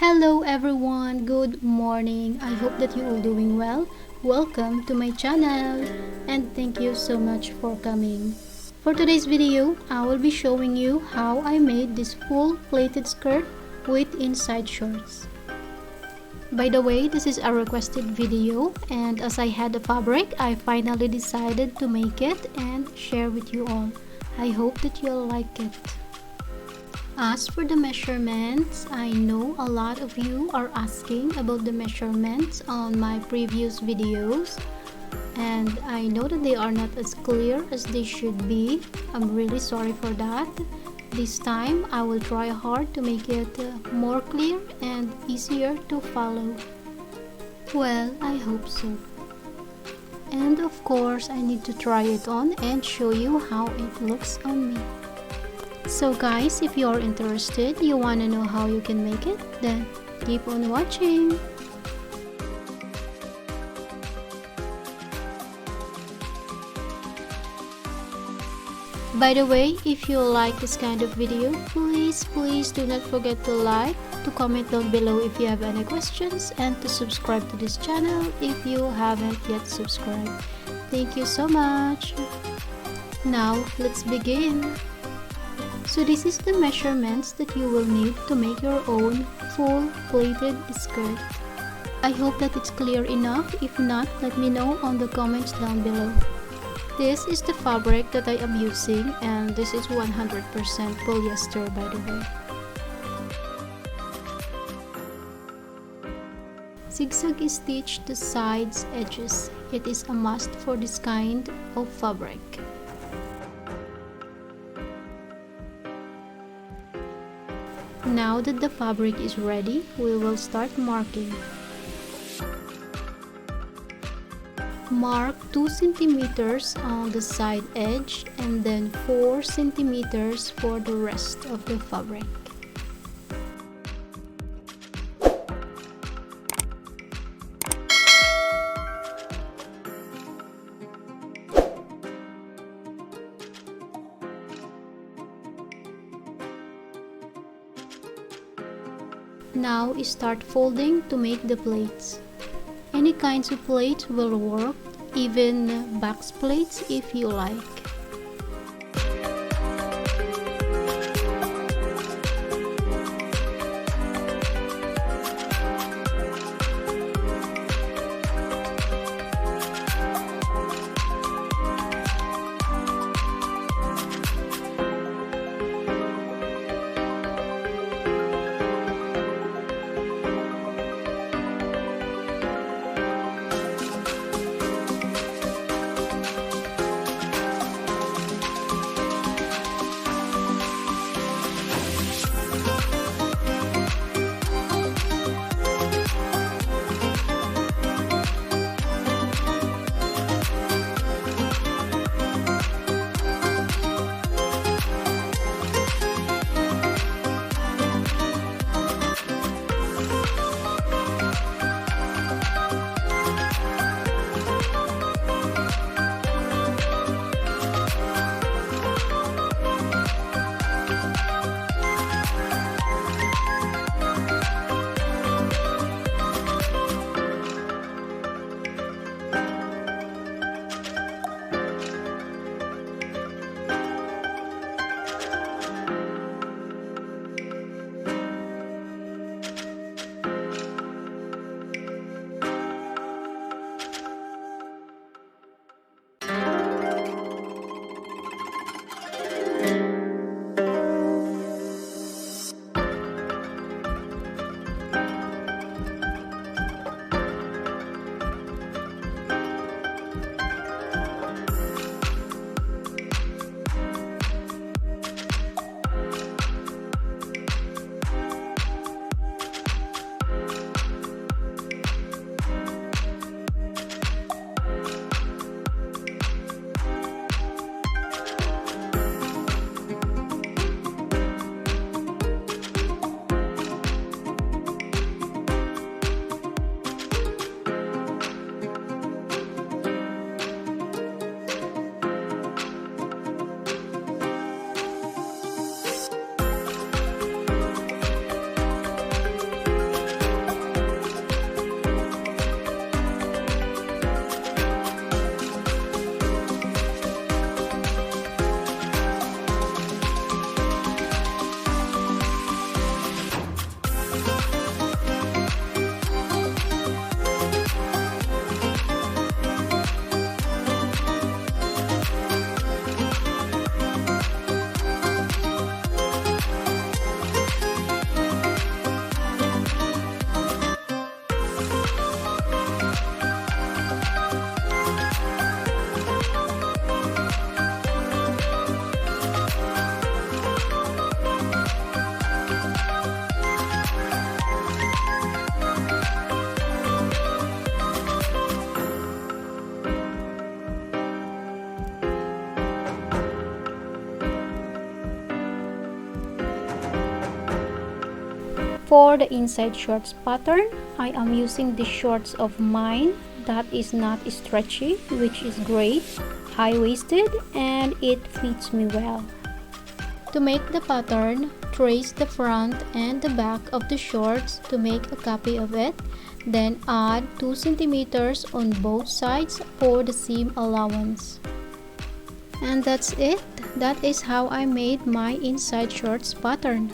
Hello everyone, good morning. I hope that you all doing well. Welcome to my channel and thank you so much for coming. For today's video, I will be showing you how I made this full pleated skirt with inside shorts. By the way, this is a requested video and as I had the fabric, I finally decided to make it and share with you all. I hope that you'll like it. As for the measurements, I know a lot of you are asking about the measurements on my previous videos and I know that they are not as clear as they should be. I'm really sorry for that. This time, I will try hard to make it more clear and easier to follow. Well, I hope so. And of course, I need to try it on and show you how it looks on me. So guys, if you are interested, you want to know how you can make it, then keep on watching. By the way, if you like this kind of video, please do not forget to like, to comment down below if you have any questions, and to subscribe to this channel if you haven't yet subscribed. Thank you so much. Now, let's begin. So this is the measurements that you will need to make your own full pleated skirt. I hope that it's clear enough. If not, let me know on the comments down below. This is the fabric that I am using and this is 100% polyester by the way. Zigzag stitch the sides edges. It is a must for this kind of fabric. Now that the fabric is ready, we will start marking. Mark 2 centimeters on the side edge and then 4 centimeters for the rest of the fabric. Now start folding to make the plates. Any kinds of plates will work, even box plates if you like. For the inside shorts pattern, I am using the shorts of mine that is not stretchy, which is great, high-waisted, and it fits me well. To make the pattern, trace the front and the back of the shorts to make a copy of it, then add 2 centimeters on both sides for the seam allowance. And that's it. That is how I made my inside shorts pattern.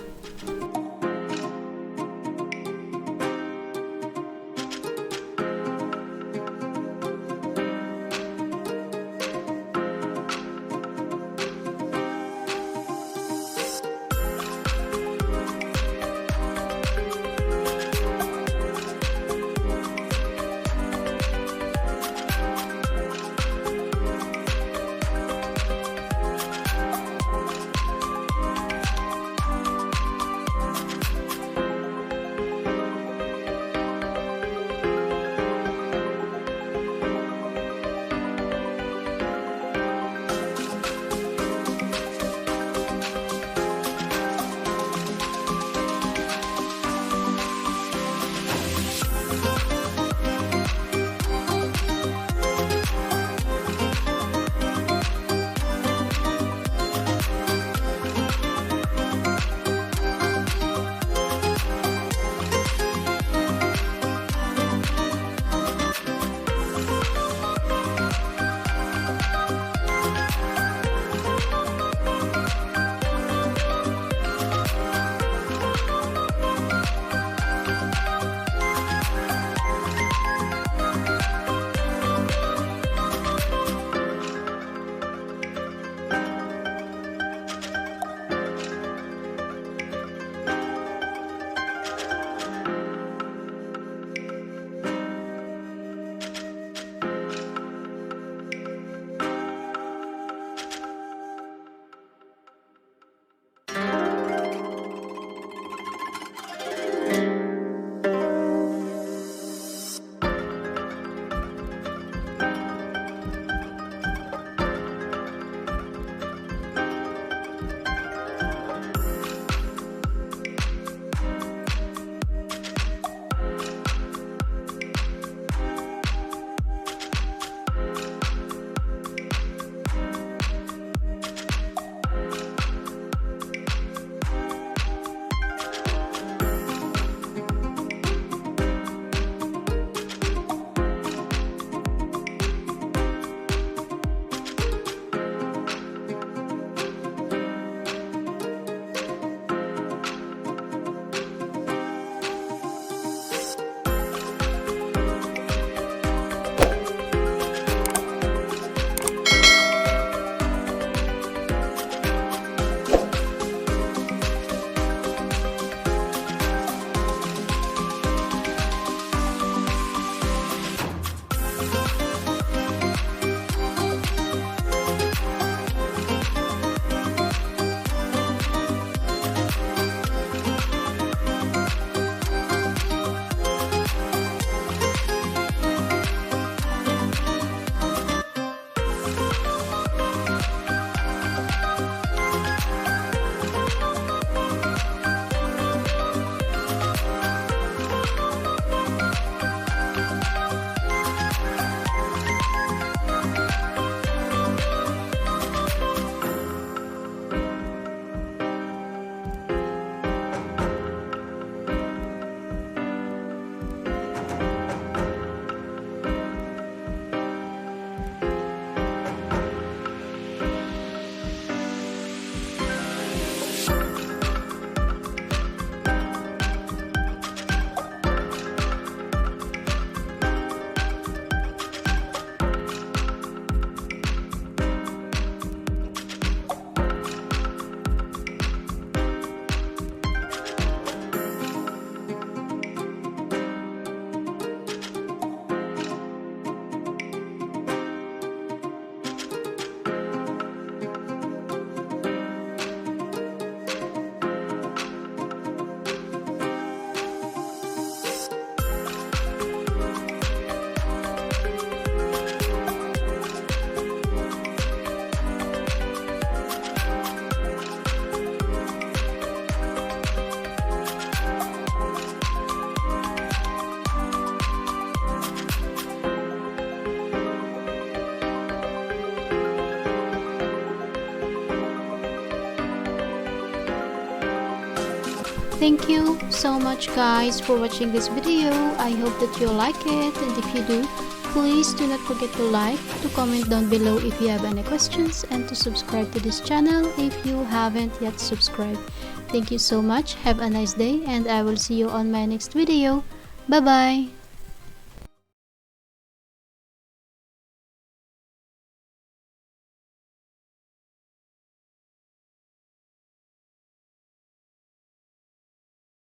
Thank you so much guys for watching this video. I hope that you like it, and if you do, please do not forget to like, to comment down below if you have any questions, and to subscribe to this channel if you haven't yet subscribed. Thank you so much. Have a nice day, and I will see you on my next video. Bye bye.